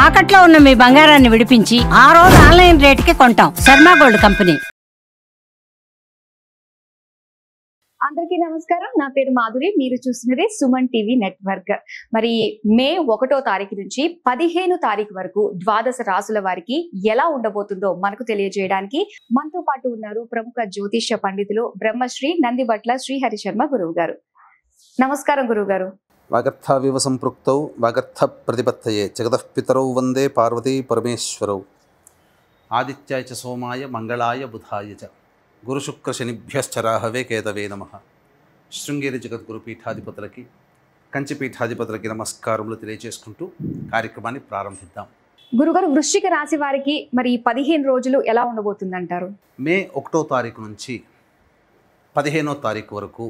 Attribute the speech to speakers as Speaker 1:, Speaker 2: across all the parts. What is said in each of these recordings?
Speaker 1: తాకట్లో ఉన్న మీ బంగారాన్ని విడిపించి ఆ రోజు ఆన్లైన్ రేటుకి కొంటాం. Sharma gold company.
Speaker 2: అందరికీ నమస్కారం. నా పేరు మాధురి. మీరు చూస్తున్నది సుమన్ టీవీ నెట్వర్క్. మరి మే 1వ తారీఖు నుంచి 15 తారీఖు వరకు ద్వాదశ రాసుల వారికి ఎలా ఉండబోతుందో మనకు తెలియజేయడానికి మనతో పాటు ఉన్నారు ప్రముఖ జ్యోతిష్య పండితులు బ్రహ్మశ్రీ నందిబట్ల శ్రీహరి శర్మ గురువు గారు. నమస్కారం గురువు గారు.
Speaker 3: వాగర్థావివ సంపృక్తౌ వాగర్థ ప్రతిపత్తయే జగతః పితరౌ వందే పార్వతీ పరమేశ్వరౌ ఆదిత్యాయ చ సోమాయ మంగళాయ బుధాయ చ గురుశుక్ర శనిభ్యశ్చ రాహవే కేతవే నమః. శృంగేరి జగద్గురు పీఠాధిపతులకి కంచి పీఠాధిపతులకి నమస్కారములు తెలియజేసుకుంటూ కార్యక్రమాన్ని ప్రారంభిద్దాం.
Speaker 2: గురుగారు, వృశ్చిక రాశి వారికి మరి 15 రోజులు ఎలా ఉండబోతుందంటారు?
Speaker 3: మే 1వ తారీఖు నుంచి 15వ తారీఖు వరకు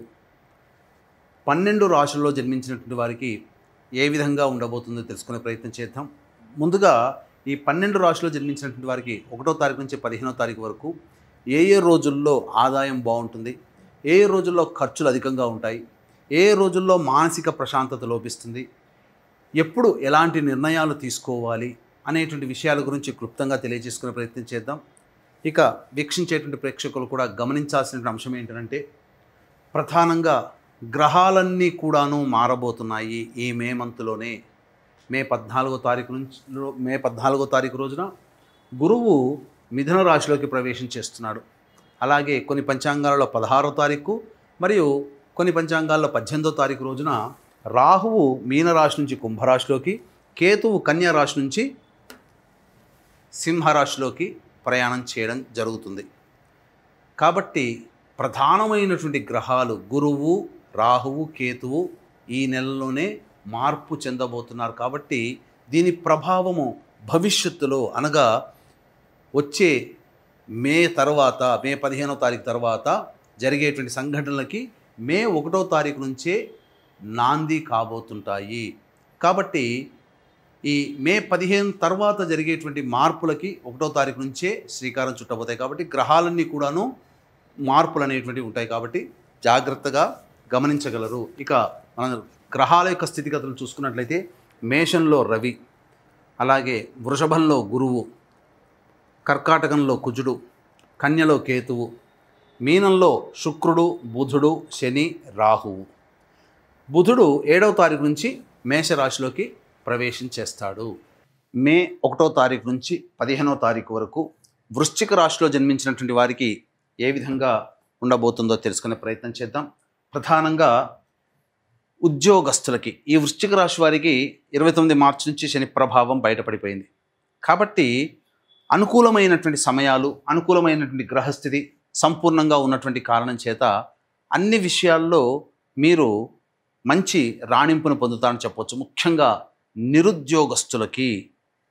Speaker 3: 12 రాశుల్లో జన్మించినటువంటి వారికి ఏ విధంగా ఉండబోతుందో తెలుసుకునే ప్రయత్నం చేద్దాం. ముందుగా ఈ 12 రాశుల్లో జన్మించినటువంటి వారికి 1వ తారీఖు నుంచి 15వ తారీఖు వరకు ఏ రోజుల్లో ఆదాయం బాగుంటుంది, ఏ రోజుల్లో ఖర్చులు అధికంగా ఉంటాయి, ఏ రోజుల్లో మానసిక ప్రశాంతత లోపిస్తుంది, ఎప్పుడు ఎలాంటి నిర్ణయాలు తీసుకోవాలి అనేటువంటి విషయాల గురించి క్లుప్తంగా తెలియజేసుకునే ప్రయత్నం చేద్దాం. ఇక వీక్షించేటువంటి ప్రేక్షకులు కూడా గమనించాల్సినటువంటి అంశం ఏంటంటే, ప్రధానంగా గ్రహాలన్నీ కూడాను మారబోతున్నాయి ఈ మే మంత్లోనే. మే 14వ తారీఖు రోజున గురువు మిథున రాశిలోకి ప్రవేశం చేస్తున్నాడు. అలాగే కొన్ని పంచాంగాలలో 16వ తారీఖు మరియు కొన్ని పంచాంగాల్లో 18వ తారీఖు రోజున రాహువు మీనరాశి నుంచి కుంభరాశిలోకి, కేతువు కన్యా రాశి నుంచి సింహరాశిలోకి ప్రయాణం చేయడం జరుగుతుంది. కాబట్టి ప్రధానమైనటువంటి గ్రహాలు గురువు, రాహువు, కేతువు ఈ నెలలోనే మార్పు చెందబోతున్నారు. కాబట్టి దీని ప్రభావము భవిష్యత్తులో అనగా వచ్చే మే 15వ తారీఖు తర్వాత జరిగేటువంటి సంఘటనలకి మే 1వ తారీఖు నుంచే నాంది కాబోతుంటాయి. కాబట్టి ఈ మే 15 తర్వాత జరిగేటువంటి మార్పులకి 1వ తారీఖు నుంచే శ్రీకారం చుట్టబోతాయి. కాబట్టి గ్రహాలన్నీ కూడాను మార్పులు అనేటువంటివి ఉంటాయి. కాబట్టి జాగ్రత్తగా గమనించగలరు. ఇక మన గ్రహాల యొక్క స్థితిగతులు చూసుకున్నట్లయితే మేషంలో రవి, అలాగే వృషభంలో గురువు, కర్కాటకంలో కుజుడు, కన్యలో కేతువు, మీనంలో శుక్రుడు, బుధుడు, శని, రాహువు. బుధుడు 7వ తారీఖు నుంచి మేషరాశిలోకి ప్రవేశం చేస్తాడు. మే 1వ తారీఖు నుంచి 15వ తారీఖు వరకు వృశ్చిక రాశిలో జన్మించినటువంటి వారికి ఏ విధంగా ఉండబోతుందో తెలుసుకునే ప్రయత్నం చేద్దాం. ప్రధానంగా ఉద్యోగస్తులకి ఈ వృశ్చిక రాశి వారికి 29 మార్చి నుంచి శని ప్రభావం బయటపడిపోయింది. కాబట్టి అనుకూలమైనటువంటి సమయాలు, అనుకూలమైనటువంటి గ్రహస్థితి సంపూర్ణంగా ఉన్నటువంటి కారణం చేత అన్ని విషయాల్లో మీరు మంచి రాణింపును పొందుతారని చెప్పవచ్చు. ముఖ్యంగా నిరుద్యోగస్తులకి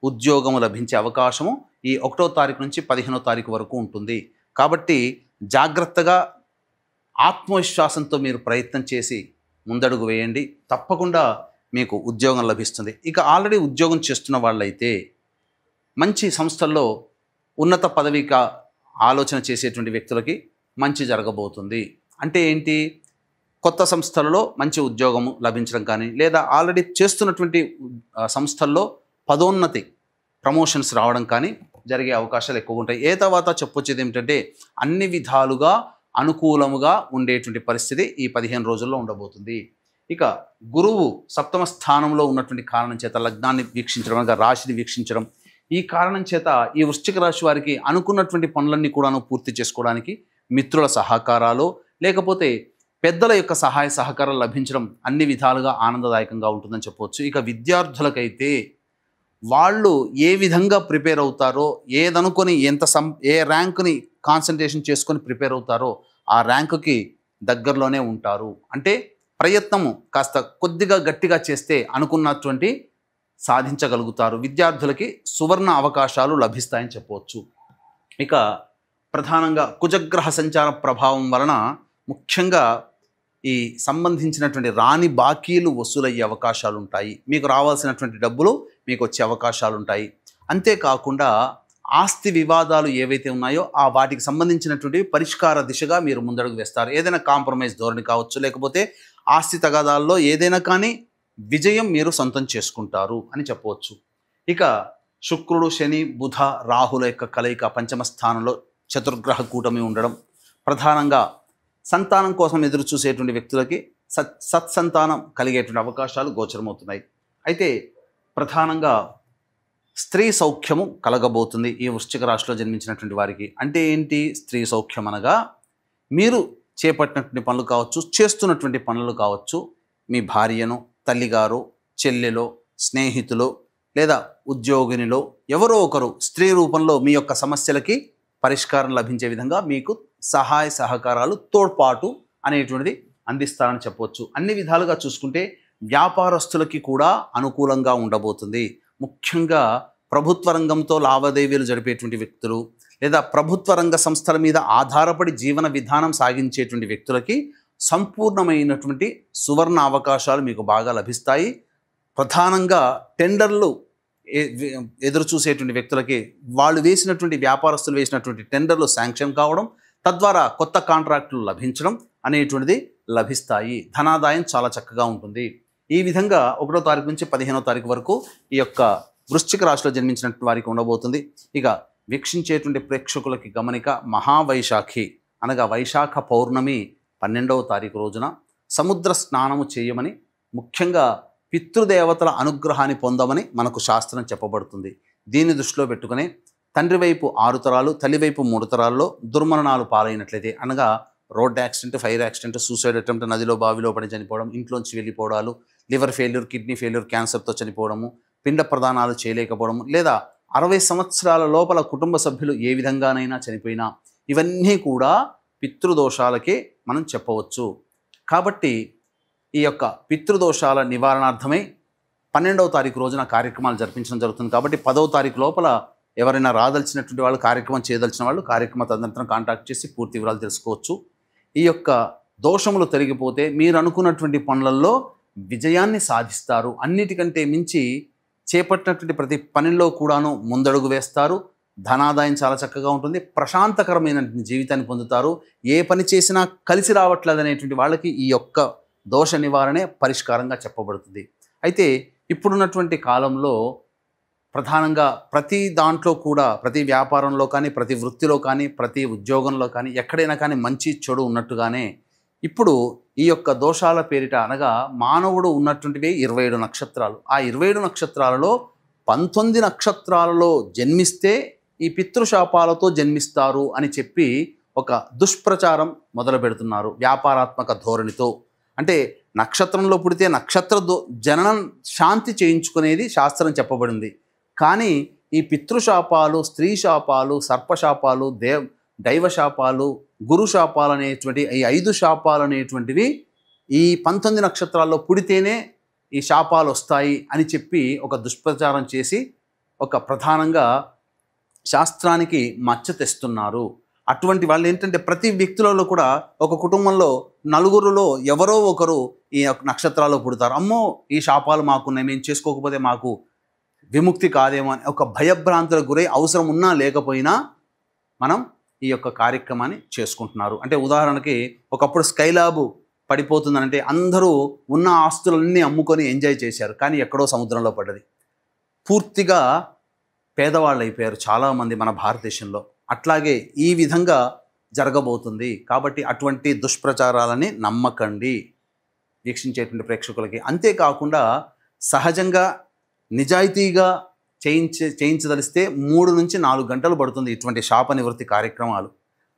Speaker 3: ఉద్యోగం లభించే అవకాశము ఈ 1వ తారీఖు నుంచి 15వ తారీఖు వరకు ఉంటుంది. కాబట్టి జాగ్రత్తగా ఆత్మవిశ్వాసంతో మీరు ప్రయత్నం చేసి ముందడుగు వేయండి. తప్పకుండా మీకు ఉద్యోగం లభిస్తుంది. ఇక ఆల్రెడీ ఉద్యోగం చేస్తున్న వాళ్ళైతే మంచి సంస్థల్లో ఉన్నత పదవిగా ఆలోచన చేసేటువంటి వ్యక్తులకి మంచి జరగబోతుంది. అంటే ఏంటి, కొత్త సంస్థలలో మంచి ఉద్యోగము లభించడం కానీ, లేదా ఆల్రెడీ చేస్తున్నటువంటి సంస్థల్లో పదోన్నతి ప్రమోషన్స్ రావడం కానీ జరిగే అవకాశాలు ఎక్కువగా ఉంటాయి. తర్వాత చెప్పొచ్చేది ఏమిటంటే, అన్ని విధాలుగా అనుకూలముగా ఉండేటువంటి పరిస్థితి ఈ 15 రోజుల్లో ఉండబోతుంది. ఇక గురువు 7వ స్థానంలో ఉన్నటువంటి కారణం చేత లగ్నాన్ని వీక్షించడం, అనగా రాశిని వీక్షించడం, ఈ కారణం చేత ఈ వృశ్చిక రాశి వారికి అనుకున్నటువంటి పనులన్నీ కూడాను పూర్తి చేసుకోవడానికి మిత్రుల సహకారాలు, లేకపోతే పెద్దల యొక్క సహాయ సహకారాలు లభించడం అన్ని విధాలుగా ఆనందదాయకంగా ఉంటుందని చెప్పవచ్చు. ఇక విద్యార్థులకైతే వాళ్ళు ఏ విధంగా ప్రిపేర్ అవుతారో, ఏదనుకొని ఏ ర్యాంకుని కాన్సన్ట్రేషన్ చేసుకొని ప్రిపేర్ అవుతారో ఆ ర్యాంకుకి దగ్గరలోనే ఉంటారు. అంటే ప్రయత్నము కాస్త కొద్దిగా గట్టిగా చేస్తే అనుకున్నటువంటి సాధించగలుగుతారు. విద్యార్థులకి సువర్ణ అవకాశాలు లభిస్తాయని చెప్పవచ్చు. ఇక ప్రధానంగా కుజగ్రహ సంచార ప్రభావం వలన ముఖ్యంగా ఈ సంబంధించినటువంటి రాని బాకీలు వసూలయ్యే అవకాశాలు ఉంటాయి. మీకు రావాల్సినటువంటి డబ్బులు మీకు వచ్చే అవకాశాలు ఉంటాయి. అంతేకాకుండా ఆస్తి వివాదాలు ఏవైతే ఉన్నాయో ఆ వాటికి సంబంధించినటువంటి పరిష్కార దిశగా మీరు ముందడుగు వేస్తారు. ఏదైనా కాంప్రమైజ్ ధోరణి కావచ్చు, లేకపోతే ఆస్తి తగాదాల్లో ఏదైనా కానీ విజయం మీరు సొంతం చేసుకుంటారు అని చెప్పవచ్చు. ఇక శుక్రుడు, శని, బుధ, రాహుల యొక్క కలయిక పంచమ స్థానంలో చతుర్గ్రహ కూటమి ఉండడం ప్రధానంగా సంతానం కోసం ఎదురు చూసేటువంటి వ్యక్తులకి సత్సంతానం కలిగేటువంటి అవకాశాలు గోచరమవుతున్నాయి. అయితే ప్రధానంగా స్త్రీ సౌఖ్యము కలగబోతుంది ఈ వృశ్చిక రాశిలో జన్మించినటువంటి వారికి. అంటే ఏంటి స్త్రీ సౌఖ్యం అనగా, మీరు చేపట్టినటువంటి పనులు కావచ్చు, చేస్తున్నటువంటి పనులు కావచ్చు, మీ భార్యను, తల్లిగారు, చెల్లెలో, స్నేహితులు లేదా ఉద్యోగినిలో ఎవరో ఒకరు స్త్రీ రూపంలో మీ యొక్క సమస్యలకి పరిష్కారం లభించే విధంగా మీకు సహాయ సహకారాలు, తోడ్పాటు అనేటువంటిది అందిస్తారని చెప్పవచ్చు. అన్ని విధాలుగా చూసుకుంటే వ్యాపారస్తులకి కూడా అనుకూలంగా ఉండబోతుంది. ముఖ్యంగా ప్రభుత్వ రంగంతో లావాదేవీలు జరిపేటువంటి వ్యక్తులు లేదా ప్రభుత్వ రంగ సంస్థల మీద ఆధారపడి జీవన విధానం సాగించేటువంటి వ్యక్తులకి సంపూర్ణమైనటువంటి సువర్ణ అవకాశాలు మీకు బాగా లభిస్తాయి. ప్రధానంగా టెండర్లు ఎదురు చూసేటువంటి వ్యక్తులకి వాళ్ళు వేసినటువంటి వ్యాపారస్తులు వేసినటువంటి టెండర్లు శాంక్షన్ కావడం, తద్వారా కొత్త కాంట్రాక్టులు లభించడం అనేటువంటిది లభిస్తాయి. ధనాదాయం చాలా చక్కగా ఉంటుంది. ఈ విధంగా 1వ తారీఖు నుంచి 15వ తారీఖు వరకు ఈ యొక్క వృశ్చిక రాశిలో జన్మించినటువంటి వారికి ఉండబోతుంది. ఇక వీక్షించేటువంటి ప్రేక్షకులకి గమనిక, మహావైశాఖి అనగా వైశాఖ పౌర్ణమి 12వ తారీఖు రోజున సముద్ర స్నానము చేయమని, ముఖ్యంగా పితృదేవతల అనుగ్రహాన్ని పొందమని మనకు శాస్త్రం చెప్పబడుతుంది. దీన్ని దృష్టిలో పెట్టుకుని తండ్రి వైపు 6 తరాలు, తల్లి వైపు 3 తరాల్లో దుర్మరణాలు పాలైనట్లయితే, అనగా road accident, fire accident, suicide attempt, నదిలో బావిలో పడి చనిపోవడం, ఇంట్లోంచి వెళ్ళిపోవడాలు, లివర్ ఫెయిల్యూర్, కిడ్నీ ఫెయిల్యూర్, క్యాన్సర్తో చనిపోవడము, పిండ ప్రదానాలు చేయలేకపోవడము, లేదా 60 సంవత్సరాల లోపల కుటుంబ సభ్యులు ఏ విధంగానైనా చనిపోయినా, ఇవన్నీ కూడా పితృదోషాలకే మనం చెప్పవచ్చు. కాబట్టి ఈ యొక్క పితృదోషాల నివారణార్థమై 12వ తారీఖు రోజున కార్యక్రమాలు జరిపించడం జరుగుతుంది. కాబట్టి 10వ తారీఖు లోపల ఎవరైనా రాదలిచినటువంటి వాళ్ళు, కార్యక్రమం చేయదలిచిన వాళ్ళు కార్యక్రమ తదనంతరం కాంటాక్ట్ చేసి పూర్తి వివరాలు తెలుసుకోవచ్చు. ఈ యొక్క దోషములు తొలగిపోతే మీరు అనుకున్నటువంటి పనులలో విజయాన్ని సాధిస్తారు. అన్నిటికంటే మించి చేపట్టినటువంటి ప్రతి పనిలో కూడాను ముందడుగు వేస్తారు. ధనాదాయం చాలా చక్కగా ఉంటుంది. ప్రశాంతకరమైన జీవితాన్ని పొందుతారు. ఏ పని చేసినా కలిసి రావట్లేదు అనేటువంటి వాళ్ళకి ఈ యొక్క దోష నివారణే పరిష్కారంగా చెప్పబడుతుంది. అయితే ఇప్పుడున్నటువంటి కాలంలో ప్రధానంగా ప్రతి దాంట్లో కూడా, ప్రతి వ్యాపారంలో కానీ, ప్రతి వృత్తిలో కానీ, ప్రతి ఉద్యోగంలో కానీ, ఎక్కడైనా కానీ మంచి చెడు ఉన్నట్టుగానే ఇప్పుడు ఈ యొక్క దోషాల పేరిట, అనగా మానవుడు ఉన్నటువంటివి 27 నక్షత్రాలు. ఆ 27 నక్షత్రాలలో 19 నక్షత్రాలలో జన్మిస్తే ఈ పితృశాపాలతో జన్మిస్తారు అని చెప్పి ఒక దుష్ప్రచారం మొదలు పెడుతున్నారు వ్యాపారాత్మక ధోరణితో. అంటే నక్షత్రంలో పుడితే నక్షత్ర జననం శాంతి చేయించుకునేది శాస్త్రం చెప్పబడింది. కానీ ఈ పితృశాపాలు, స్త్రీ శాపాలు, సర్పశాపాలు, దైవశాపాలు, గురు శాపాలు అనేటువంటి ఈ 5 శాపాలు అనేటువంటివి ఈ 19 నక్షత్రాల్లో పుడితేనే ఈ శాపాలు వస్తాయి అని చెప్పి ఒక దుష్ప్రచారం చేసి ఒక ప్రధానంగా శాస్త్రానికి మచ్చ తెస్తున్నారు. అటువంటి వాళ్ళు ఏంటంటే ప్రతి వ్యక్తులలో కూడా ఒక కుటుంబంలో నలుగురులో ఎవరో ఒకరు ఈ నక్షత్రాల్లో పుడతారు. అమ్మో ఈ శాపాలు మాకున్నాయి, మేము చేసుకోకపోతే మాకు విముక్తి కాదేమో అని ఒక భయభ్రాంతులకు గురై అవసరం ఉన్నా లేకపోయినా మనం ఈ యొక్క కార్యక్రమాన్ని చేసుకుంటున్నారు. అంటే ఉదాహరణకి ఒకప్పుడు స్కైలాబ్ పడిపోతుందనంటే అందరూ ఉన్న ఆస్తులన్నీ అమ్ముకొని ఎంజాయ్ చేశారు, కానీ ఎక్కడో సముద్రంలో పడ్డది. పూర్తిగా పేదవాళ్ళు అయిపోయారు చాలామంది మన భారతదేశంలో. అట్లాగే ఈ విధంగా జరగబోతుంది. కాబట్టి అటువంటి దుష్ప్రచారాలని నమ్మకండి వీక్షించేటువంటి ప్రేక్షకులకి. అంతేకాకుండా సహజంగా నిజాయితీగా చేయించదలిస్తే 3 నుంచి 4 గంటలు పడుతుంది ఇటువంటి శాప నివృత్తి కార్యక్రమాలు.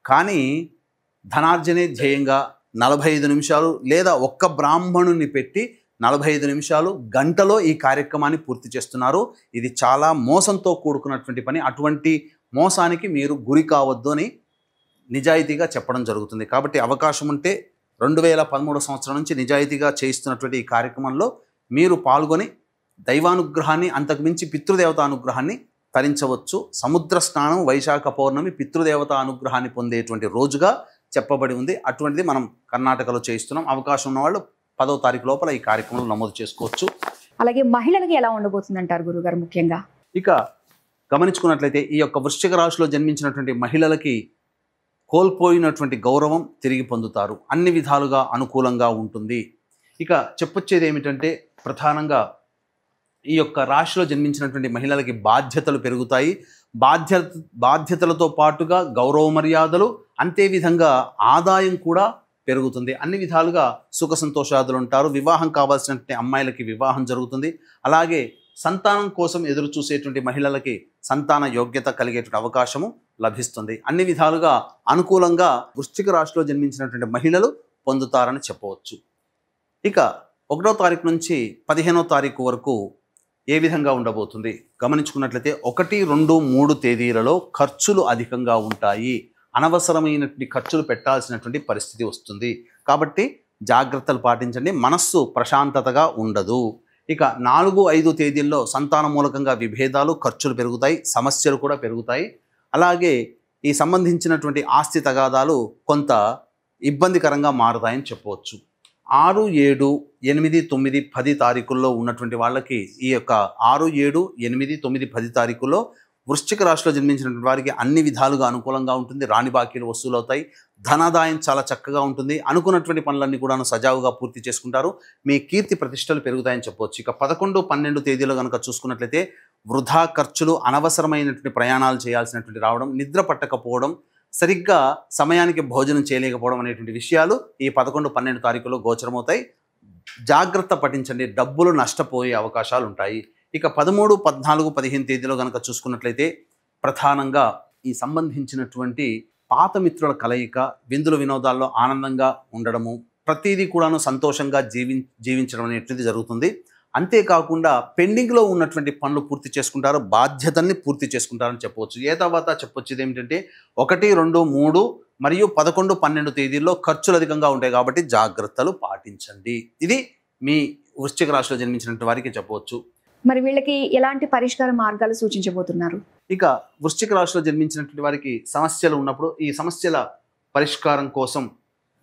Speaker 3: కానీ ధనార్జనే ధ్యేయంగా 45 నిమిషాలు లేదా ఒక్క బ్రాహ్మణుని పెట్టి 45 నిమిషాలు, గంటలో ఈ కార్యక్రమాన్ని పూర్తి చేస్తున్నారు. ఇది చాలా మోసంతో కూడుకున్నటువంటి పని. అటువంటి మోసానికి మీరు గురి కావద్దు అని నిజాయితీగా చెప్పడం జరుగుతుంది. కాబట్టి అవకాశం ఉంటే 2013 సంవత్సరం నుంచి నిజాయితీగా చేయిస్తున్నటువంటి ఈ కార్యక్రమంలో మీరు పాల్గొని దైవానుగ్రహాన్ని, అంతకుమించి పితృదేవత అనుగ్రహాన్ని తరించవచ్చు. సముద్ర స్నానం వైశాఖ పౌర్ణమి పితృదేవత అనుగ్రహాన్ని పొందేటువంటి రోజుగా చెప్పబడి ఉంది. అటువంటిది మనం కర్ణాటకలో చేయిస్తున్నాం. అవకాశం ఉన్నవాళ్ళు 10వ తారీఖు లోపల ఈ కార్యక్రమంలో నమోదు చేసుకోవచ్చు.
Speaker 2: అలాగే మహిళలకి ఎలా ఉండబోతుంది అంటారు గురుగారు? ముఖ్యంగా
Speaker 3: ఇక గమనించుకున్నట్లయితే ఈ యొక్క వృశ్చిక రాశిలో జన్మించినటువంటి మహిళలకి కోల్పోయినటువంటి గౌరవం తిరిగి పొందుతారు. అన్ని విధాలుగా అనుకూలంగా ఉంటుంది. ఇక చెప్పొచ్చేది ఏమిటంటే ప్రధానంగా ఈ యొక్క రాశిలో జన్మించినటువంటి మహిళలకి బాధ్యతలు పెరుగుతాయి. బాధ్యతలతో పాటుగా గౌరవ మర్యాదలు, అంతే విధంగా ఆదాయం కూడా పెరుగుతుంది. అన్ని విధాలుగా సుఖ సంతోషాదులు ఉంటారు. వివాహం కావాల్సినటువంటి అమ్మాయిలకి వివాహం జరుగుతుంది. అలాగే సంతానం కోసం ఎదురు చూసేటువంటి మహిళలకి సంతాన యోగ్యత కలిగేటువంటి అవకాశము లభిస్తుంది. అన్ని విధాలుగా అనుకూలంగా వృశ్చిక రాశిలో జన్మించినటువంటి మహిళలు పొందుతారని చెప్పవచ్చు. ఇక 1వ తారీఖు నుంచి 15వ తారీఖు వరకు ఏ విధంగా ఉండబోతుంది గమనించుకున్నట్లయితే 1, 2, 3 తేదీలలో ఖర్చులు అధికంగా ఉంటాయి. అనవసరమైనటువంటి ఖర్చులు పెట్టాల్సినటువంటి పరిస్థితి వస్తుంది. కాబట్టి జాగ్రత్తలు పాటించండి. మనస్సు ప్రశాంతతగా ఉండదు. ఇక 4, 5 తేదీల్లో సంతాన మూలకంగా విభేదాలు, ఖర్చులు పెరుగుతాయి, సమస్యలు కూడా పెరుగుతాయి. అలాగే ఈ సంబంధించినటువంటి ఆస్తి తగాదాలు కొంత ఇబ్బందికరంగా మారుతాయని చెప్పవచ్చు. 6, 7, 8, 9, 10 తారీఖుల్లో ఉన్నటువంటి వాళ్ళకి ఈ యొక్క 6, 7, 8, 9, 10 తారీఖుల్లో వృశ్చిక రాశిలో జన్మించినటువంటి వారికి అన్ని విధాలుగా అనుకూలంగా ఉంటుంది. రాని బాకీలు వసూలు అవుతాయి. ధనాదాయం చాలా చక్కగా ఉంటుంది. అనుకున్నటువంటి పనులన్నీ కూడా సజావుగా పూర్తి చేసుకుంటారు. మీ కీర్తి ప్రతిష్టలు పెరుగుతాయని చెప్పవచ్చు. ఇక 11, 12 తేదీలో కనుక చూసుకున్నట్లయితే వృధా ఖర్చులు, అనవసరమైనటువంటి ప్రయాణాలు చేయాల్సినటువంటి రావడం, నిద్ర పట్టకపోవడం, సరిగ్గా సమయానికి భోజనం చేయలేకపోవడం అనేటువంటి విషయాలు ఈ 11, 12 తారీఖులో గోచరమవుతాయి. జాగ్రత్త పఠించండి. డబ్బులు నష్టపోయే అవకాశాలు ఉంటాయి. ఇక 13, 14, 15 తేదీలో కనుక చూసుకున్నట్లయితే ప్రధానంగా ఈ సంబంధించినటువంటి పాత మిత్రుల కలయిక, విందుల వినోదాల్లో ఆనందంగా ఉండడము, ప్రతిదీ కూడాను సంతోషంగా జీవించడం అనేటువంటిది జరుగుతుంది. అంతేకాకుండా పెండింగ్లో ఉన్నటువంటి పనులు పూర్తి చేసుకుంటారు. బాధ్యతల్ని పూర్తి చేసుకుంటారని చెప్పవచ్చు. ఏ తర్వాత చెప్పొచ్చు ఏమిటంటే 1, 2, 3 మరియు 11, 12 తేదీల్లో ఖర్చులు అధికంగా ఉంటాయి. కాబట్టి జాగ్రత్తలు పాటించండి. ఇది మీ వృశ్చిక రాశిలో జన్మించినటువంటి వారికి చెప్పవచ్చు.
Speaker 2: మరి వీళ్ళకి ఎలాంటి పరిష్కార మార్గాలు సూచించబోతున్నారు?
Speaker 3: ఇక వృశ్చిక రాశిలో జన్మించినటువంటి వారికి సమస్యలు ఉన్నప్పుడు ఈ సమస్యల పరిష్కారం కోసం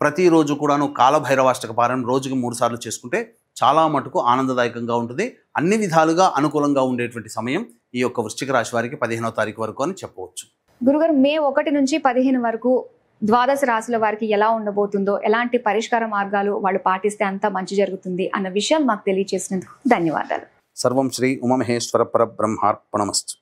Speaker 3: ప్రతిరోజు కూడాను కాలభైరవాష్టక పారాయణం రోజుకి 3 సార్లు చేసుకుంటే చాలా మటుకు ఆనందదాయకంగా ఉంటుంది. అన్ని విధాలుగా అనుకూలంగా ఉండేటువంటి సమయం ఈ యొక్క వృశ్చిక రాశి వారికి 15వ తారీఖు వరకు అని చెప్పవచ్చు.
Speaker 2: గురుగారు, మే 1 నుంచి 15 వరకు ద్వాదశ రాశుల వారికి ఎలా ఉండబోతుందో, ఎలాంటి పరిష్కార మార్గాలు వాళ్ళు పాటిస్తే అంతా మంచి జరుగుతుంది అన్న విషయాలు మాకు తెలియజేసినందుకు ధన్యవాదాలు.
Speaker 3: సర్వం శ్రీ ఉమామహేశ్వర పరబ్రహ్మార్పణమస్తు.